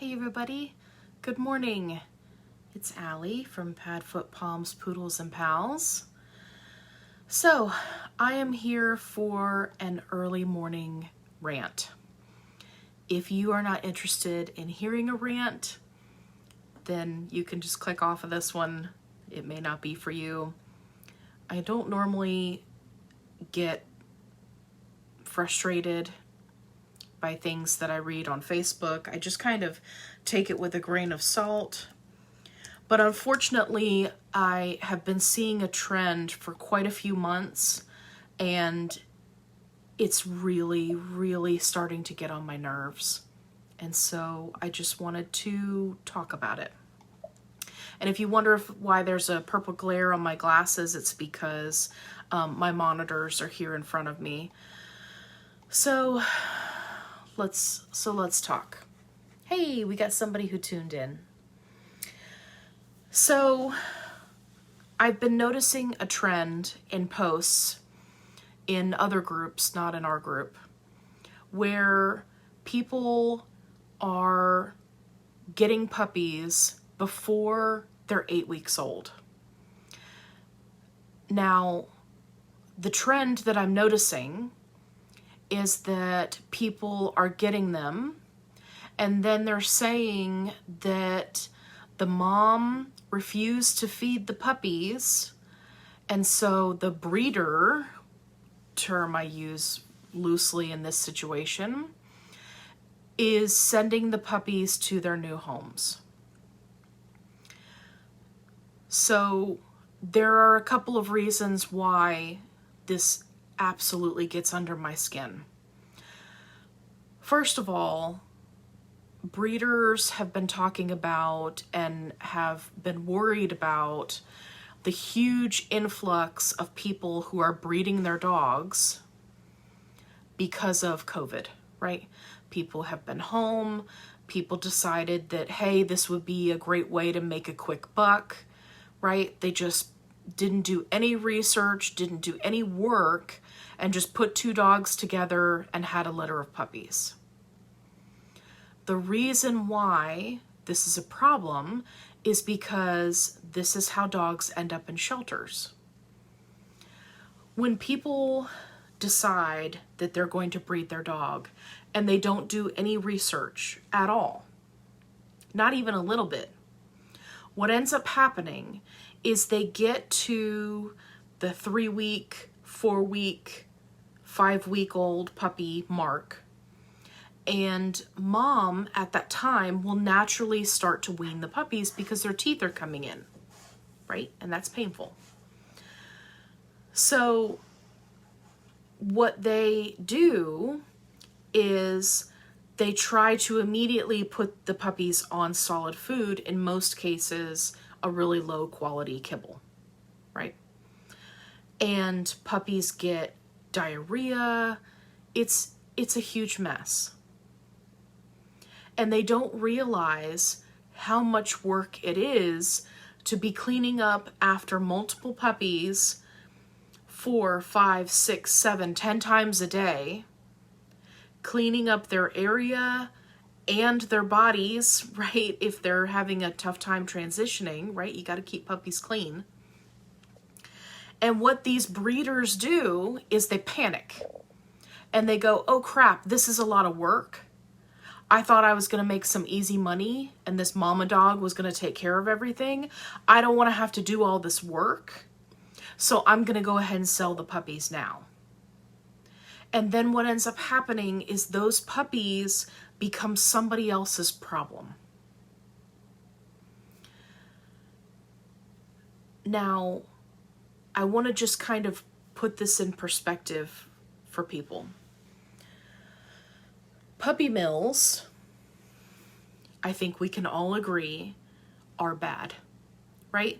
Hey everybody, good morning. It's Allie from Padfoot Palms, Poodles, and Pals. So, I am here for an early morning rant. If you are not interested in hearing a rant, then you can just click off of this one. It may not be for you. I don't normally get frustrated by things that I read on Facebook. I just kind of take it with a grain of salt. But unfortunately, I have been seeing a trend for quite a few months, and it's really starting to get on my nerves. And so I just wanted to talk about it. And if you wonder why there's a purple glare on my glasses, it's because my monitors are here in front of me. So let's talk. Hey, we got somebody who tuned in. So I've been noticing a trend in posts in other groups, not in our group, where people are getting puppies before they're 8 weeks old. Now, the trend that I'm noticing is that people are getting them and then they're saying that the mom refused to feed the puppies, and so the breeder, term I use loosely in this situation, is sending the puppies to their new homes. So there are a couple of reasons why this absolutely gets under my skin. First of all, breeders have been talking about and have been worried about the huge influx of people who are breeding their dogs because of COVID, right? People have been home. People decided that, hey, this would be a great way to make a quick buck, right? They just didn't do any research, didn't do any work, and just put two dogs together and had a litter of puppies. The reason why this is a problem is because this is how dogs end up in shelters. When people decide that they're going to breed their dog and they don't do any research at all, not even a little bit, what ends up happening is they get to the 3-week, 4-week, 5-week-old puppy mark, and mom at that time will naturally start to wean the puppies because their teeth are coming in, right? And that's painful. So what they do is they try to immediately put the puppies on solid food, in most cases a really low quality kibble, right? And puppies get diarrhea. It's a huge mess. And they don't realize how much work it is to be cleaning up after multiple puppies 4, 5, 6, 7, 10 times a day, cleaning up their area and their bodies, right? If they're having a tough time transitioning, right? You got to keep puppies clean. And what these breeders do is they panic and they go, oh crap, this is a lot of work. I thought I was going to make some easy money and this mama dog was going to take care of everything. I don't want to have to do all this work. So I'm going to go ahead and sell the puppies now. And then what ends up happening is those puppies become somebody else's problem. Now, I want to just kind of put this in perspective for people. Puppy mills, I think we can all agree, are bad, right?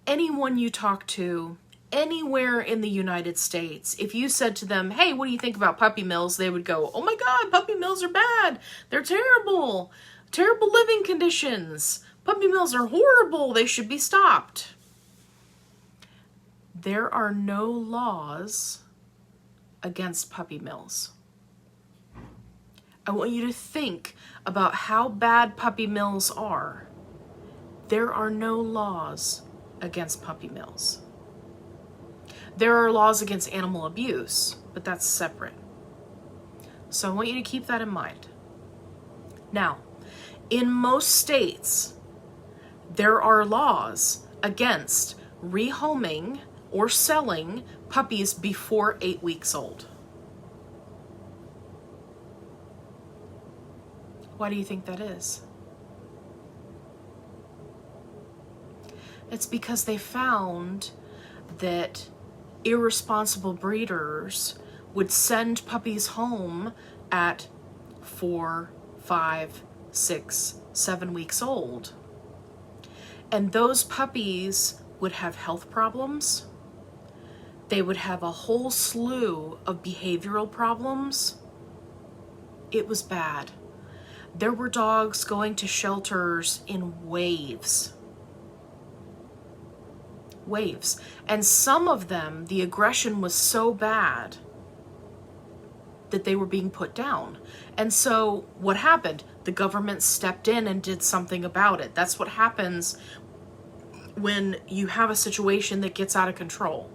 Anyone you talk to, anywhere in the United States, if you said to them, hey, what do you think about puppy mills? They would go, oh my God, puppy mills are bad. They're terrible. Terrible living conditions. Puppy mills are horrible. They should be stopped. There are no laws against puppy mills. I want you to think about how bad puppy mills are. There are no laws against puppy mills. There are laws against animal abuse, but that's separate. So I want you to keep that in mind. Now, in most states, there are laws against rehoming or selling puppies before 8 weeks old. Why do you think that is? It's because they found that irresponsible breeders would send puppies home at 4, 5, 6, 7 weeks old. And those puppies would have health problems. They would have a whole slew of behavioral problems. It was bad. There were dogs going to shelters in waves. Waves. And some of them, the aggression was so bad that they were being put down. And so what happened? The government stepped in and did something about it. That's what happens when you have a situation that gets out of control.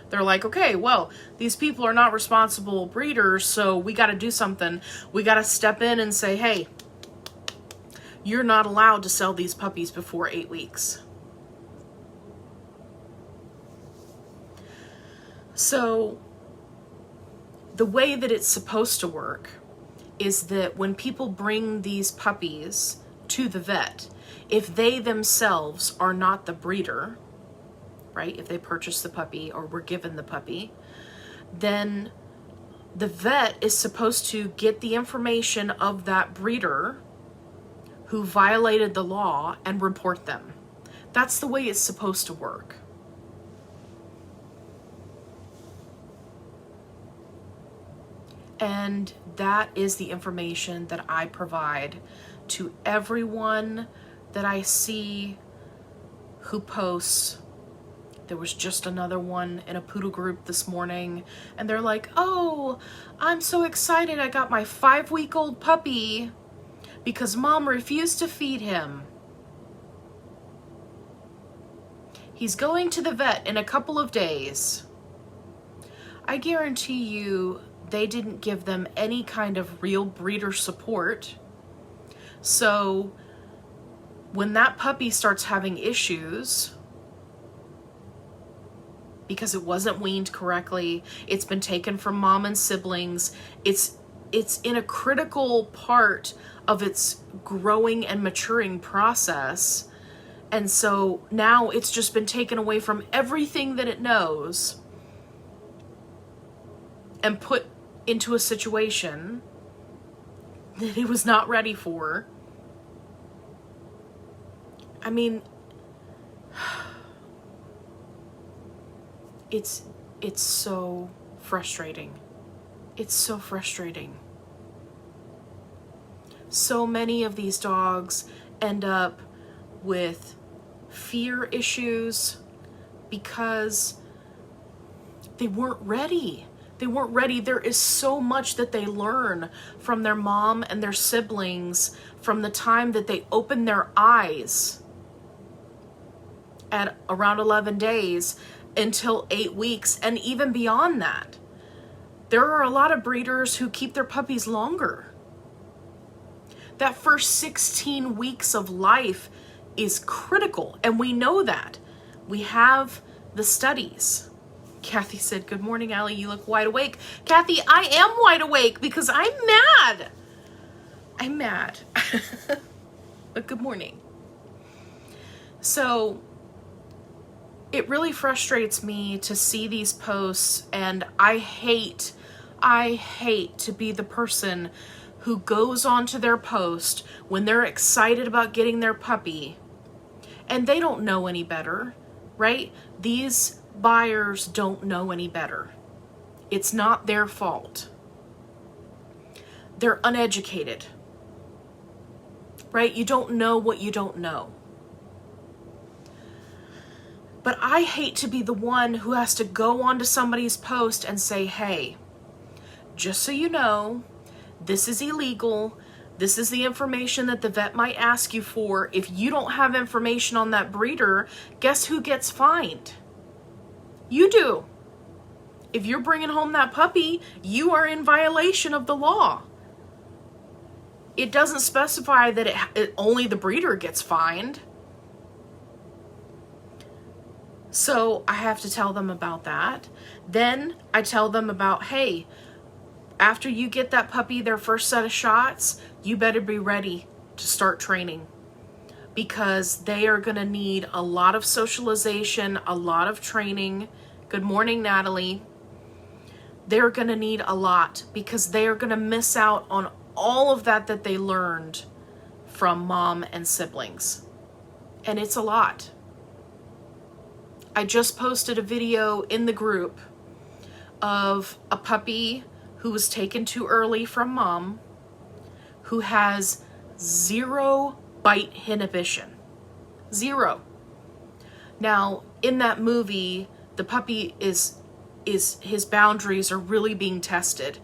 They're like, okay, well, these people are not responsible breeders, so we got to do something. We got to step in and say, hey, you're not allowed to sell these puppies before 8 weeks. So the way that it's supposed to work is that when people bring these puppies to the vet, if they themselves are not the breeder, right, if they purchase the puppy or were given the puppy, then the vet is supposed to get the information of that breeder who violated the law and report them. That's the way it's supposed to work. And that is the information that I provide to everyone that I see who posts. There was just another one in a poodle group this morning, and they're like, oh, I'm so excited I got my 5-week-old puppy because mom refused to feed him. He's going to the vet in a couple of days. I guarantee you they didn't give them any kind of real breeder support. So when that puppy starts having issues, because it wasn't weaned correctly, it's been taken from mom and siblings, it's in a critical part of its growing and maturing process, and so now it's just been taken away from everything that it knows and put into a situation that it was not ready for. I mean, it's so frustrating. It's so frustrating. So many of these dogs end up with fear issues because they weren't ready. They weren't ready. There is so much that they learn from their mom and their siblings from the time that they open their eyes at around 11 days until 8 weeks, and even beyond that. There are a lot of breeders who keep their puppies longer. That first 16 weeks of life is critical, and we know that. We have the studies. Kathy said, good morning, Allie, you look wide awake. Kathy, I am wide awake because I'm mad. I'm mad. But good morning. So it really frustrates me to see these posts, and I hate to be the person who goes onto their post when they're excited about getting their puppy and they don't know any better, right? These buyers don't know any better. It's not their fault. They're uneducated, right? You don't know what you don't know. But I hate to be the one who has to go onto somebody's post and say, hey, just so you know, This is illegal. This is the information that the vet might ask you for. If you don't have information on that breeder, guess who gets fined? You do. If you're bringing home that puppy, you are in violation of the law. It doesn't specify that only the breeder gets fined. So I have to tell them about that. Then I tell them about, hey, after you get that puppy their first set of shots, you better be ready to start training, because they are going to need a lot of socialization, a lot of training. Good morning, Natalie. They're going to need a lot, because they are going to miss out on all of that they learned from mom and siblings. And it's a lot. I just posted a video in the group of a puppy who was taken too early from mom, who has 0 bite inhibition. 0. Now, in that movie, the puppy his boundaries are really being tested.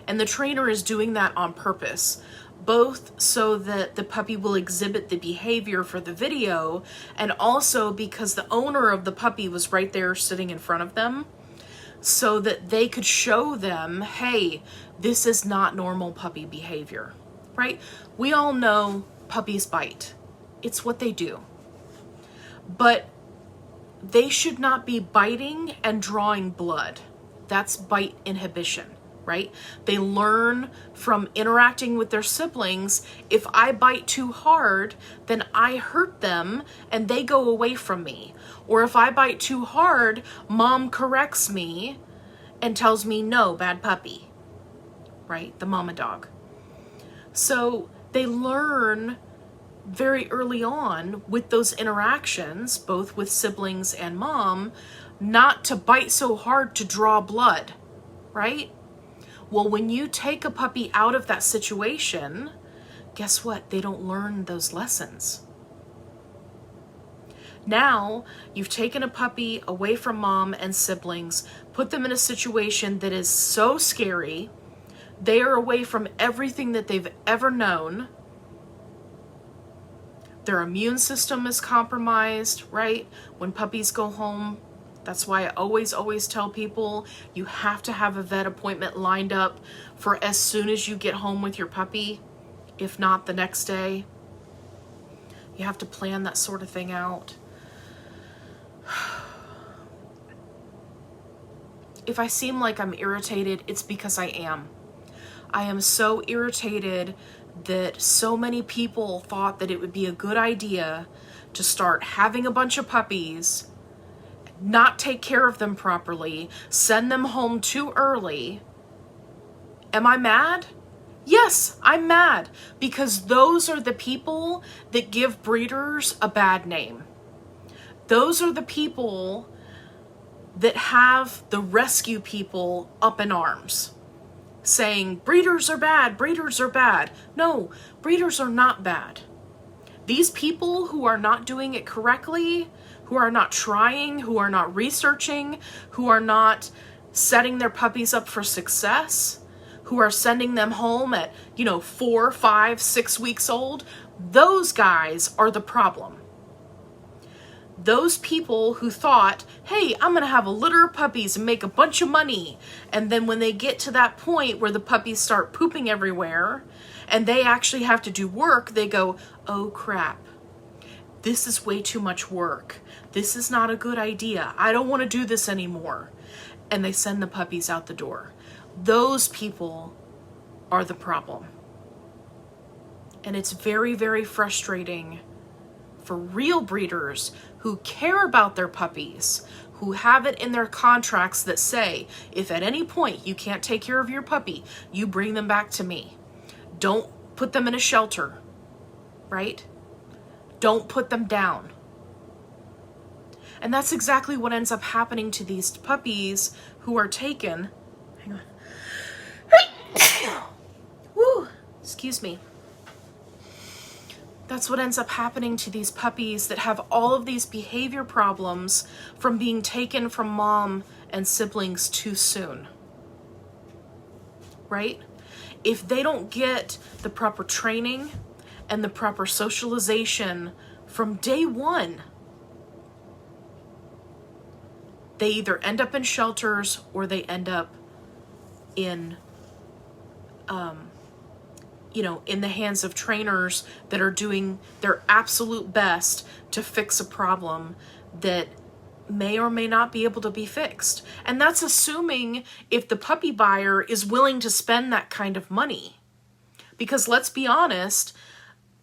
And the trainer is doing that on purpose, both so that the puppy will exhibit the behavior for the video, and also because the owner of the puppy was right there sitting in front of them, so that they could show them, hey, this is not normal puppy behavior, right? We all know puppies bite. It's what they do. But they should not be biting and drawing blood. That's bite inhibition, right? They learn from interacting with their siblings. If I bite too hard, then I hurt them and they go away from me. Or if I bite too hard, mom corrects me and tells me, no, bad puppy, right? The mama dog. So they learn very early on with those interactions, both with siblings and mom, not to bite so hard to draw blood, right? Well, when you take a puppy out of that situation, guess what? They don't learn those lessons. Now, you've taken a puppy away from mom and siblings, put them in a situation that is so scary. They are away from everything that they've ever known. Their immune system is compromised, right? When puppies go home, that's why I always tell people you have to have a vet appointment lined up for as soon as you get home with your puppy, if not the next day. You have to plan that sort of thing out. If I seem like I'm irritated, it's because I am. I am so irritated that so many people thought that it would be a good idea to start having a bunch of puppies, not take care of them properly, send them home too early. Am I mad? Yes, I'm mad, because those are the people that give breeders a bad name. Those are the people that have the rescue people up in arms, saying, breeders are bad, breeders are bad. No, breeders are not bad. These people who are not doing it correctly, who are not trying, who are not researching, who are not setting their puppies up for success, who are sending them home at, 4, 5, 6 weeks old, those guys are the problem. Those people who thought, hey, I'm going to have a litter of puppies and make a bunch of money. And then when they get to that point where the puppies start pooping everywhere and they actually have to do work, they go, oh crap, this is way too much work. This is not a good idea. I don't want to do this anymore. And they send the puppies out the door. Those people are the problem. And it's very, very frustrating for real breeders who care about their puppies, who have it in their contracts that say, if at any point you can't take care of your puppy, you bring them back to me. Don't put them in a shelter, right? Don't put them down. And that's exactly what ends up happening to these puppies who are taken. Hang on. Woo, excuse me. That's what ends up happening to these puppies that have all of these behavior problems from being taken from mom and siblings too soon. Right? if they don't get the proper training and the proper socialization from day one, they either end up in shelters or they end up in, in the hands of trainers that are doing their absolute best to fix a problem that may or may not be able to be fixed. And that's assuming if the puppy buyer is willing to spend that kind of money. Because let's be honest,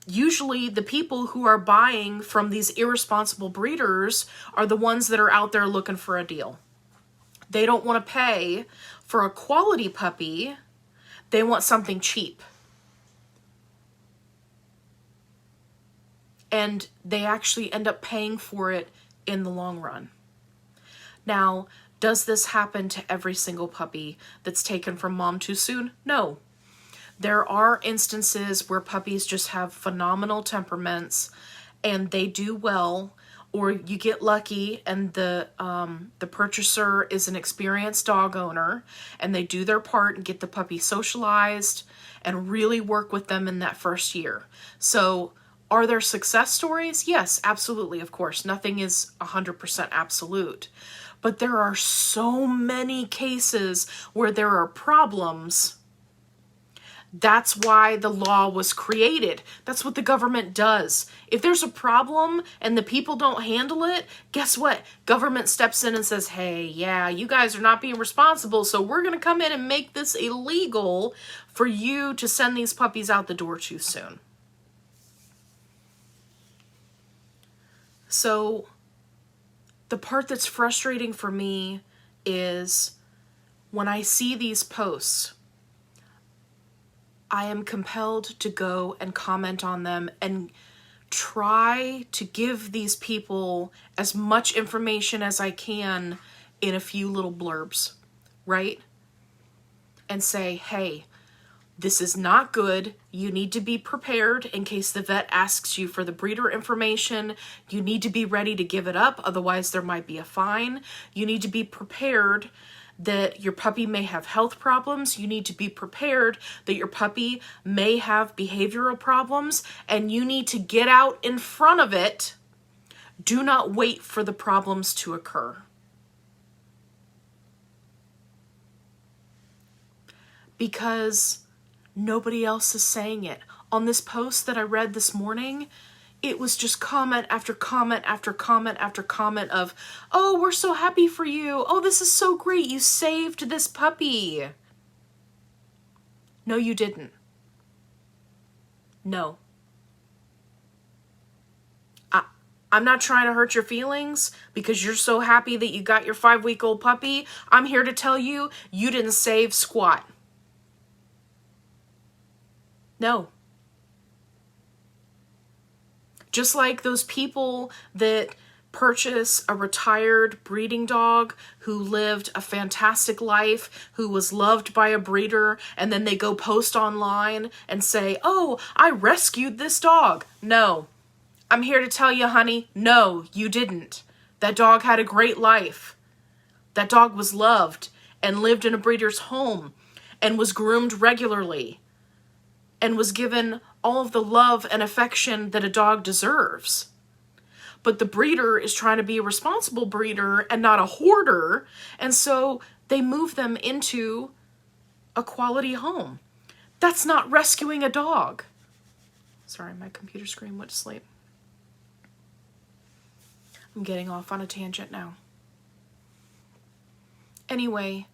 usually the people who are buying from these irresponsible breeders are the ones that are out there looking for a deal. They don't want to pay for a quality puppy. They want something cheap. And they actually end up paying for it in the long run. Now, does this happen to every single puppy that's taken from mom too soon? No. There are instances where puppies just have phenomenal temperaments and they do well, or you get lucky and the purchaser is an experienced dog owner and they do their part and get the puppy socialized and really work with them in that first year. So are there success stories? Yes, absolutely, of course. Nothing is 100% absolute. But there are so many cases where there are problems. That's why the law was created. That's what the government does. If there's a problem and the people don't handle it, guess what? Government steps in and says, hey, yeah, you guys are not being responsible, so we're going to come in and make this illegal for you to send these puppies out the door too soon. So the part that's frustrating for me is when I see these posts, I am compelled to go and comment on them and try to give these people as much information as I can in a few little blurbs, right? And say, hey, this is not good. You need to be prepared in case the vet asks you for the breeder information. You need to be ready to give it up. Otherwise, there might be a fine. You need to be prepared that your puppy may have health problems. You need to be prepared that your puppy may have behavioral problems, and you need to get out in front of it. Do not wait for the problems to occur. Because nobody else is saying it. On this post that I read this morning, it was just comment after comment after comment after comment of, oh, we're so happy for you. Oh, this is so great. You saved this puppy. No, you didn't. No. I'm not trying to hurt your feelings because you're so happy that you got your 5-week-old puppy. I'm here to tell you, you didn't save squat. No. Just like those people that purchase a retired breeding dog who lived a fantastic life, who was loved by a breeder, and then they go post online and say, oh, I rescued this dog. No. I'm here to tell you, honey, no, you didn't. That dog had a great life. That dog was loved and lived in a breeder's home and was groomed regularly and was given all of the love and affection that a dog deserves. But the breeder is trying to be a responsible breeder and not a hoarder, and so they move them into a quality home. That's not rescuing a dog. Sorry, my computer screen went to sleep. I'm getting off on a tangent now. Anyway,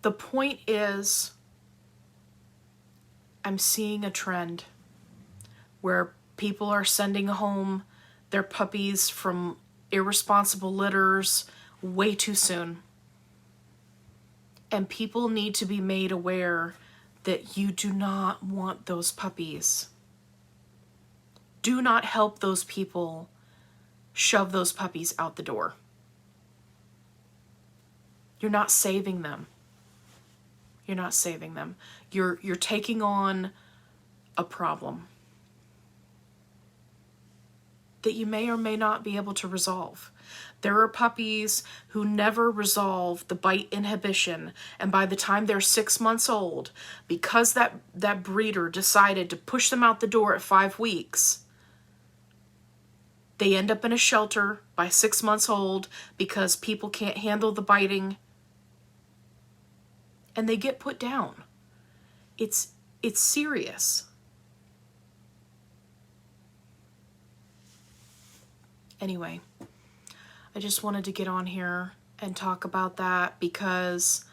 the point is, I'm seeing a trend where people are sending home their puppies from irresponsible litters way too soon. And people need to be made aware that you do not want those puppies. Do not help those people shove those puppies out the door. You're not saving them. You're not saving them. You're taking on a problem that you may or may not be able to resolve. There are puppies who never resolve the bite inhibition, and by the time they're 6 months old, because that breeder decided to push them out the door at 5 weeks, they end up in a shelter by 6 months old because people can't handle the biting, and they get put down. It's serious. Anyway, I just wanted to get on here and talk about that because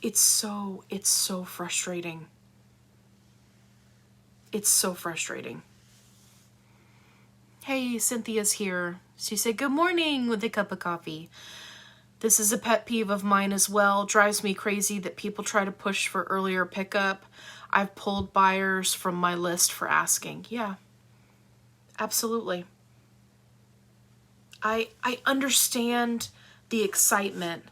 it's so frustrating. It's so frustrating. Hey, Cynthia's here. She said, good morning with a cup of coffee. This is a pet peeve of mine as well. Drives me crazy that people try to push for earlier pickup. I've pulled buyers from my list for asking. Yeah. Absolutely. I understand the excitement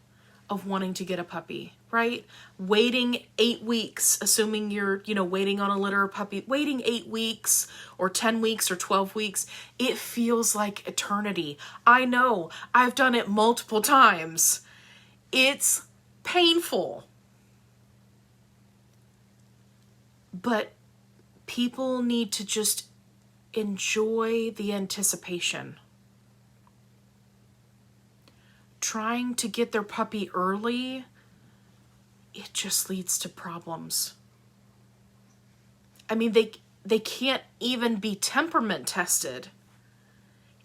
of wanting to get a puppy, right? Waiting 8 weeks, assuming you're, waiting on a litter of puppy, waiting 8 weeks or 10 weeks or 12 weeks, it feels like eternity. I know, I've done it multiple times. It's painful. But people need to just enjoy the anticipation. Trying to get their puppy early, it just leads to problems. I mean, they can't even be temperament tested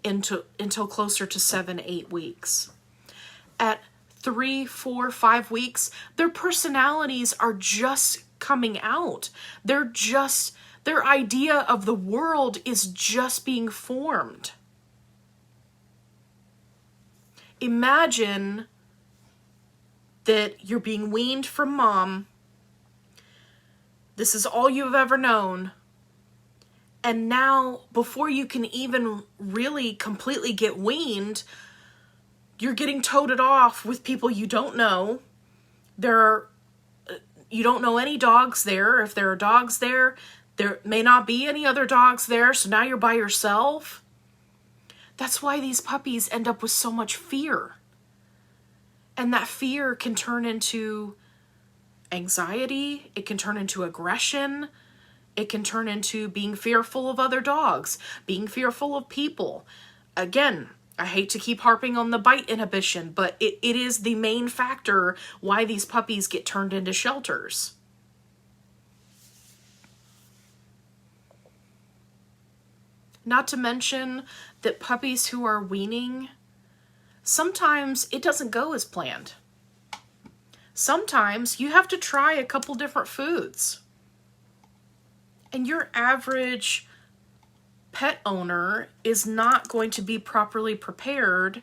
until closer to 7-8 weeks. At 3, 4, 5 weeks, their personalities are just coming out. Their idea of the world is just being formed. Imagine that you're being weaned from mom. This is all you've ever known. And now, before you can even really completely get weaned, you're getting toted off with people you don't know. You don't know any dogs there. If there are dogs there, there may not be any other dogs there, so now you're by yourself. That's why these puppies end up with so much fear. And that fear can turn into anxiety. It can turn into aggression. It can turn into being fearful of other dogs, being fearful of people. Again, I hate to keep harping on the bite inhibition, but it is the main factor why these puppies get turned into shelters. Not to mention that puppies who are weaning, sometimes it doesn't go as planned. Sometimes you have to try a couple different foods. And your average pet owner is not going to be properly prepared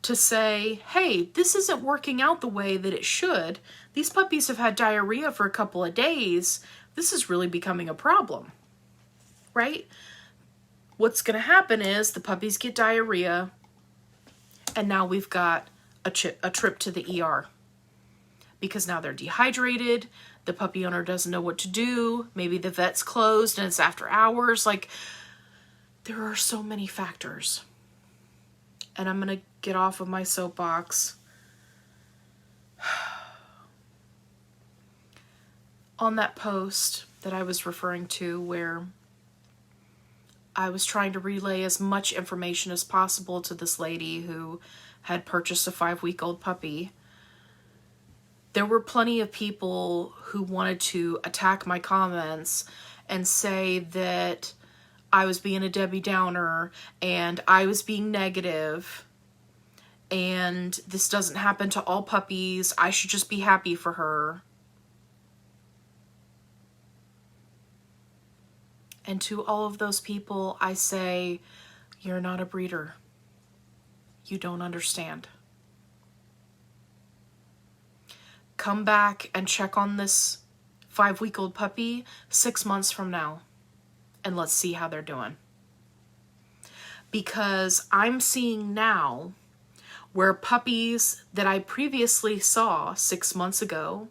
to say, hey, this isn't working out the way that it should. These puppies have had diarrhea for a couple of days. This is really becoming a problem, right? What's going to happen is the puppies get diarrhea, and now we've got a trip to the ER. Because now they're dehydrated, the puppy owner doesn't know what to do, maybe the vet's closed and it's after hours. Like, there are so many factors. And I'm going to get off of my soapbox. On that post that I was referring to, where I was trying to relay as much information as possible to this lady who had purchased a 5-week-old puppy, there were plenty of people who wanted to attack my comments and say that I was being a Debbie Downer and I was being negative and this doesn't happen to all puppies. I should just be happy for her. And to all of those people, I say, you're not a breeder. You don't understand. Come back and check on this 5-week-old puppy 6 months from now, and let's see how they're doing. Because I'm seeing now where puppies that I previously saw 6 months ago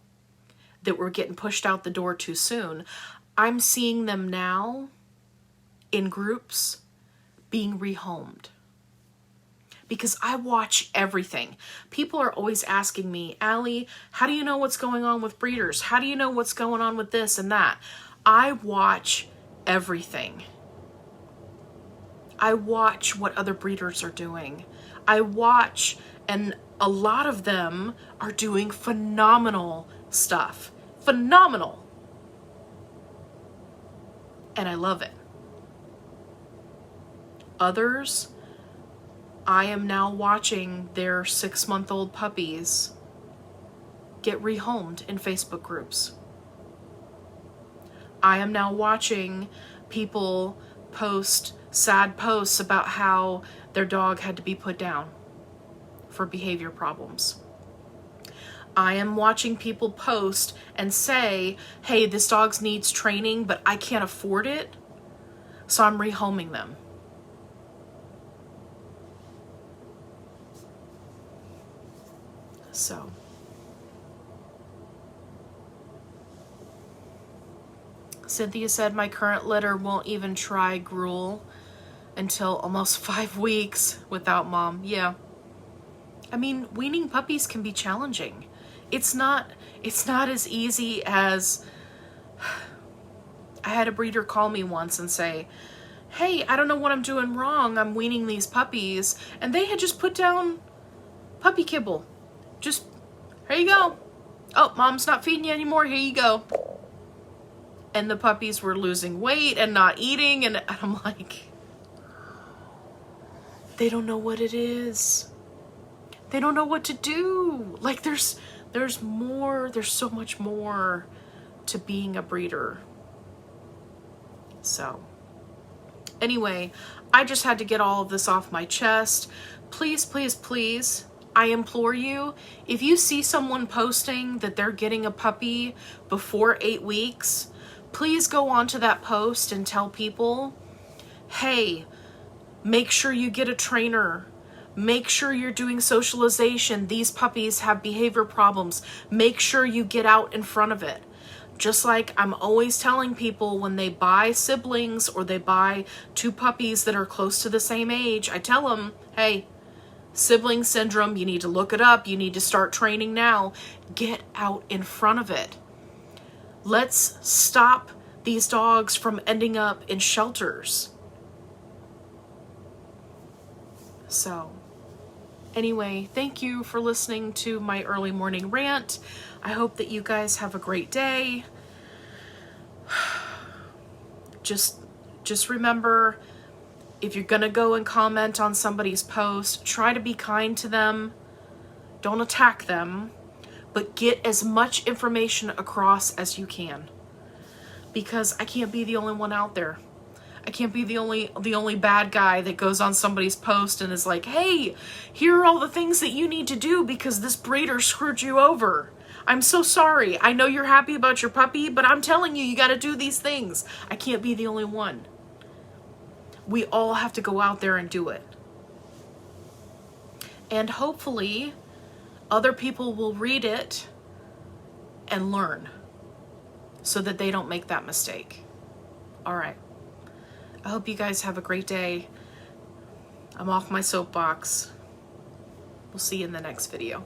that were getting pushed out the door too soon, I'm seeing them now in groups being rehomed. Because I watch everything. People are always asking me, Allie, how do you know what's going on with breeders? How do you know what's going on with this and that? I watch everything. I watch what other breeders are doing. I watch, and a lot of them are doing phenomenal stuff. Phenomenal. And I love it. Others, I am now watching their 6-month-old puppies get rehomed in Facebook groups. I am now watching people post sad posts about how their dog had to be put down for behavior problems. I am watching people post and say, hey, this dog needs training, but I can't afford it, so I'm rehoming them. So, Cynthia said my current litter won't even try gruel until almost 5 weeks without mom. Yeah. I mean, weaning puppies can be challenging. It's not as easy as, I had a breeder call me once and say, hey, I don't know what I'm doing wrong. I'm weaning these puppies. And they had just put down puppy kibble. Just, here you go. Oh, mom's not feeding you anymore. Here you go. And the puppies were losing weight and not eating. And I'm like, they don't know what it is. They don't know what to do. Like there's more, there's so much more to being a breeder. So anyway, I just had to get all of this off my chest. Please, please, please, I implore you, if you see someone posting that they're getting a puppy before 8 weeks, please go onto that post and tell people, hey, make sure you get a trainer. Make sure you're doing socialization. These puppies have behavior problems. Make sure you get out in front of it. Just like I'm always telling people when they buy siblings or they buy 2 puppies that are close to the same age, I tell them, hey, sibling syndrome, you need to look it up. You need to start training now. Get out in front of it. Let's stop these dogs from ending up in shelters. So, anyway, thank you for listening to my early morning rant. I hope that you guys have a great day. Just remember, if you're gonna go and comment on somebody's post, try to be kind to them. Don't attack them, but get as much information across as you can. Because I can't be the only one out there. I can't be the only bad guy that goes on somebody's post and is like, hey, here are all the things that you need to do because this breeder screwed you over. I'm so sorry. I know you're happy about your puppy, but I'm telling you, you got to do these things. I can't be the only one. We all have to go out there and do it. And hopefully, other people will read it and learn so that they don't make that mistake. All right. I hope you guys have a great day. I'm off my soapbox. We'll see you in the next video.